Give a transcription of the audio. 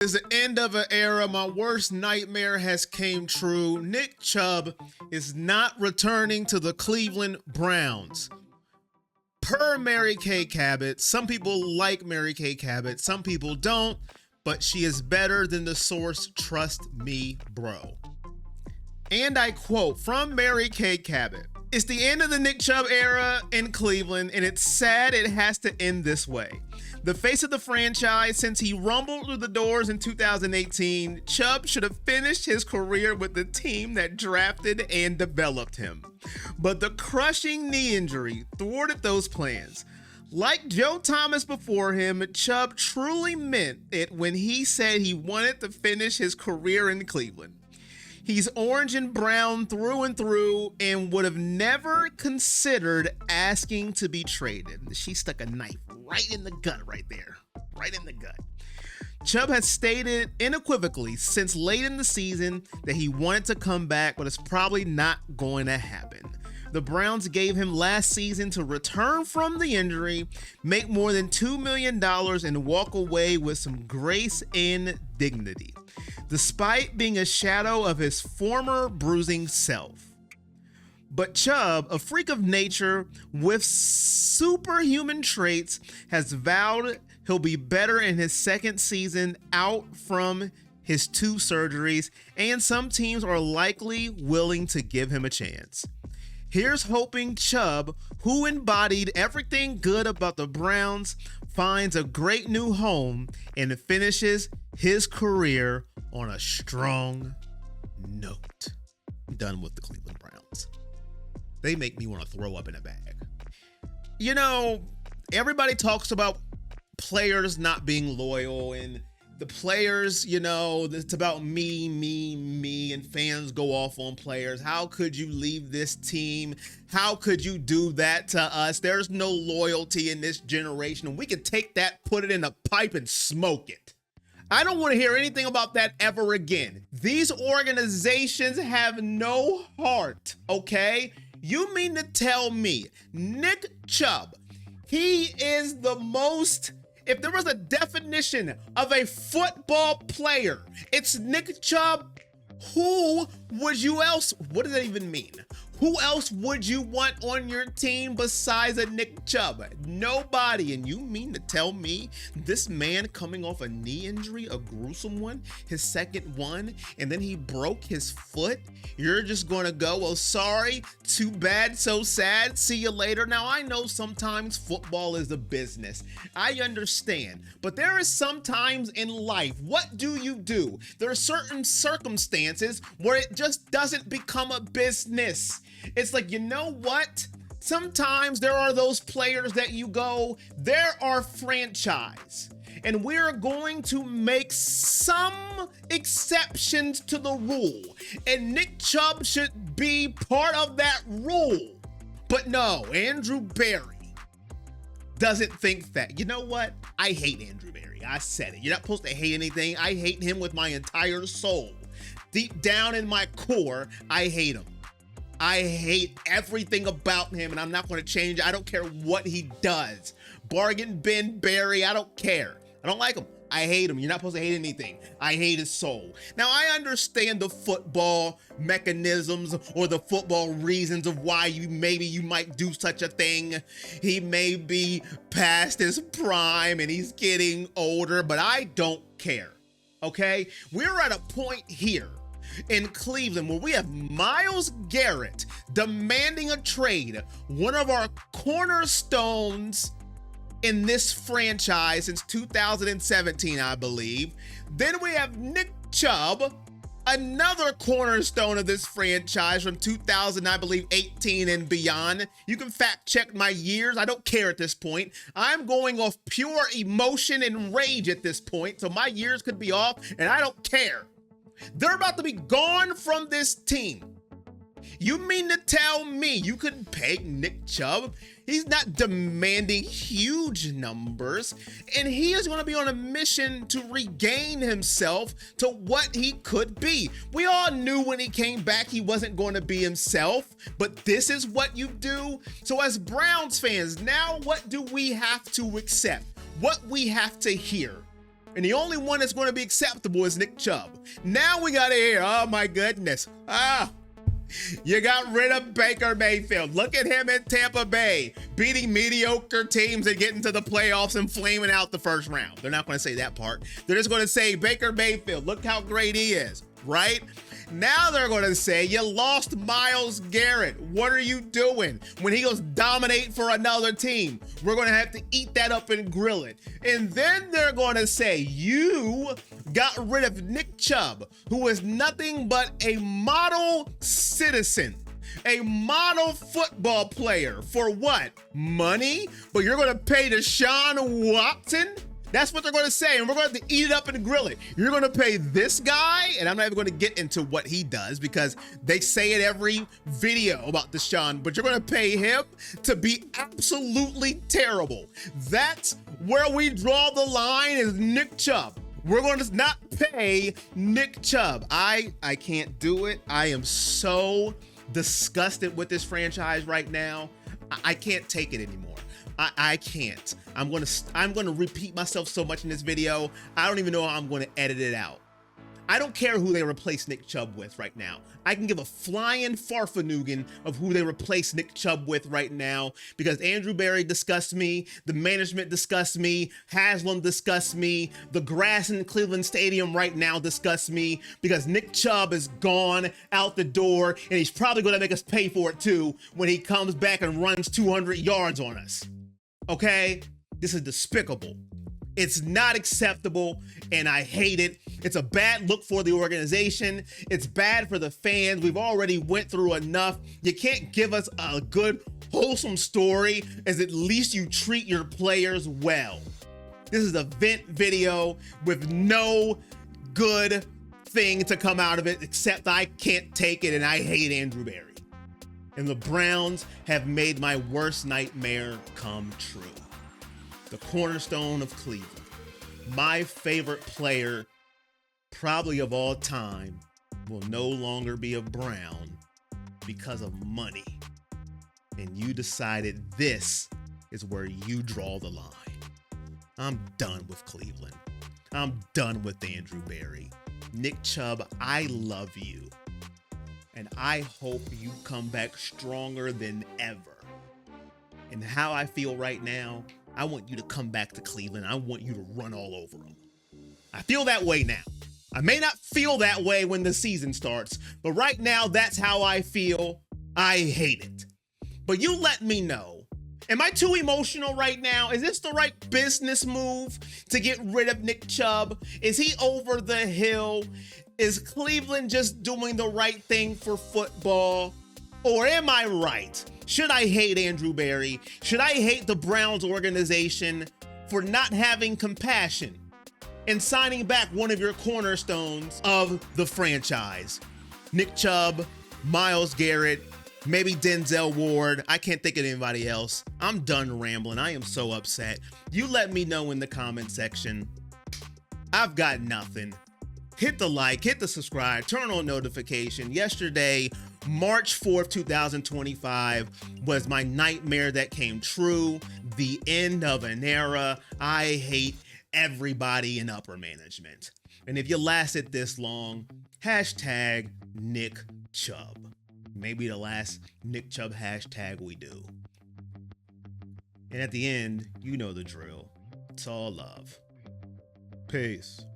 It's the end of an era. My worst nightmare has came true. Nick Chubb is not returning to the Cleveland Browns. Per Mary Kay Cabot, some people like Mary Kay Cabot, some people don't, but she is better than the source, trust me, bro. And I quote from Mary Kay Cabot, "It's the end of the Nick Chubb era in Cleveland, and it's sad it has to end this way. The face of the franchise since he rumbled through the doors in 2018, Chubb should have finished his career with the team that drafted and developed him. But the crushing knee injury thwarted those plans. Like Joe Thomas before him, Chubb truly meant it when he said he wanted to finish his career in Cleveland. He's orange and brown through and through and would have never considered asking to be traded." She stuck a knife right in the gut right there. Right in the gut. Chubb has stated unequivocally since late in the season that he wanted to come back, but it's probably not going to happen. The Browns gave him last season to return from the injury, make more than $2 million, and walk away with some grace and dignity, despite being a shadow of his former bruising self. But Chubb, a freak of nature with superhuman traits, has vowed he'll be better in his second season out from his 2 surgeries, and some teams are likely willing to give him a chance. Here's hoping Chubb, who embodied everything good about the Browns, finds a great new home and finishes his career on a strong note. I'm done with the Cleveland Browns. They make me want to throw up in a bag. You know, everybody talks about players not being loyal and the players, you know, it's about me, and fans go off on players. How could you leave this team? How could you do that to us? There's no loyalty in this generation, and we can take that, put it in a pipe, and smoke it. I don't want to hear anything about that ever again. These organizations have no heart, okay? You mean to tell me Nick Chubb, he is the most... If there was a definition of a football player, it's Nick Chubb. Who would you else, what does that even mean? Who else would you want on your team besides a Nick Chubb? Nobody. And you mean to tell me this man coming off a knee injury, a gruesome one, his second one, and then he broke his foot? You're just going to go, well, sorry, too bad, so sad, see you later. Now, I know sometimes football is a business. I understand. But there is sometimes in life, what do? There are certain circumstances where it just doesn't become a business. It's like, you know what? Sometimes there are those players that you go, they're our franchise, and we're going to make some exceptions to the rule, and Nick Chubb should be part of that rule. But no, Andrew Berry doesn't think that. You know what? I hate Andrew Berry. I said it. You're not supposed to hate anything. I hate him with my entire soul. Deep down in my core, I hate him. I hate everything about him, and I'm not going to change it. I don't care what he does. Bargain bin Barry, I don't care. I don't like him. I hate him. You're not supposed to hate anything. I hate his soul. Now, I understand the football mechanisms or the football reasons of why you might do such a thing. He may be past his prime and he's getting older, but I don't care. Okay? We're at a point here in Cleveland where we have Myles Garrett demanding a trade, one of our cornerstones in this franchise since 2017, I believe. Then we have Nick Chubb, another cornerstone of this franchise from 2000, I believe, 18 and beyond. You can fact check my years. I don't care at this point. I'm going off pure emotion and rage at this point, so my years could be off, and I don't care. They're about to be gone from this team. You mean to tell me you could pay Nick Chubb? He's not demanding huge numbers, and he is going to be on a mission to regain himself to what he could be. We all knew when he came back he wasn't going to be himself, but this is what you do. So as Browns fans, now what do we have to accept? What we have to hear? And the only one that's going to be acceptable is Nick Chubb. Now we got to hear, oh my goodness. You got rid of Baker Mayfield. Look at him in Tampa Bay, beating mediocre teams and getting to the playoffs and flaming out the first round. They're not going to say that part. They're just going to say, Baker Mayfield, look how great he is, right? Now they're going to say, you lost Myles Garrett. What are you doing? When he goes dominate for another team, we're going to have to eat that up and grill it. And then they're going to say, you got rid of Nick Chubb, who is nothing but a model citizen, a model football player. For what? Money? But you're going to pay Deshaun Watson? That's what they're going to say, and we're going to have to eat it up and grill it. You're going to pay this guy, and I'm not even going to get into what he does because they say it every video about Deshaun, but you're going to pay him to be absolutely terrible. That's where we draw the line is Nick Chubb. We're going to not pay Nick Chubb. I can't do it. I am so disgusted with this franchise right now. I can't take it anymore. I can't. I'm gonna repeat myself so much in this video. I don't even know how I'm gonna edit it out. I don't care who they replace Nick Chubb with right now. I can give a flying farfanoogan of who they replace Nick Chubb with right now because Andrew Berry disgusts me, the management disgusts me, Haslam disgusts me, the grass in Cleveland Stadium right now disgusts me because Nick Chubb is gone out the door and he's probably gonna make us pay for it too when he comes back and runs 200 yards on us. Okay? This is despicable. It's not acceptable, and I hate it. It's a bad look for the organization. It's bad for the fans. We've already went through enough. You can't give us a good, wholesome story as at least you treat your players well. This is a vent video with no good thing to come out of it, except I can't take it, and I hate Andrew Berry. And the Browns have made my worst nightmare come true. The cornerstone of Cleveland, my favorite player, probably of all time, will no longer be a Brown because of money. And you decided this is where you draw the line. I'm done with Cleveland. I'm done with Andrew Berry. Nick Chubb, I love you. And I hope you come back stronger than ever. And how I feel right now, I want you to come back to Cleveland. I want you to run all over them. I feel that way now. I may not feel that way when the season starts, but right now, that's how I feel. I hate it. But you let me know. Am I too emotional right now? Is this the right business move to get rid of Nick Chubb? Is he over the hill? Is Cleveland just doing the right thing for football? Or am I right? Should I hate Andrew Berry? Should I hate the Browns organization for not having compassion and signing back one of your cornerstones of the franchise? Nick Chubb, Myles Garrett, maybe Denzel Ward. I can't think of anybody else. I'm done rambling. I am so upset. You let me know in the comment section. I've got nothing. Hit the like, hit the subscribe, turn on notification. Yesterday, March 4th, 2025 was my nightmare that came true. The end of an era. I hate everybody in upper management. And if you lasted this long, hashtag Nick Chubb. Maybe the last Nick Chubb hashtag we do. And at the end, you know the drill. It's all love. Peace.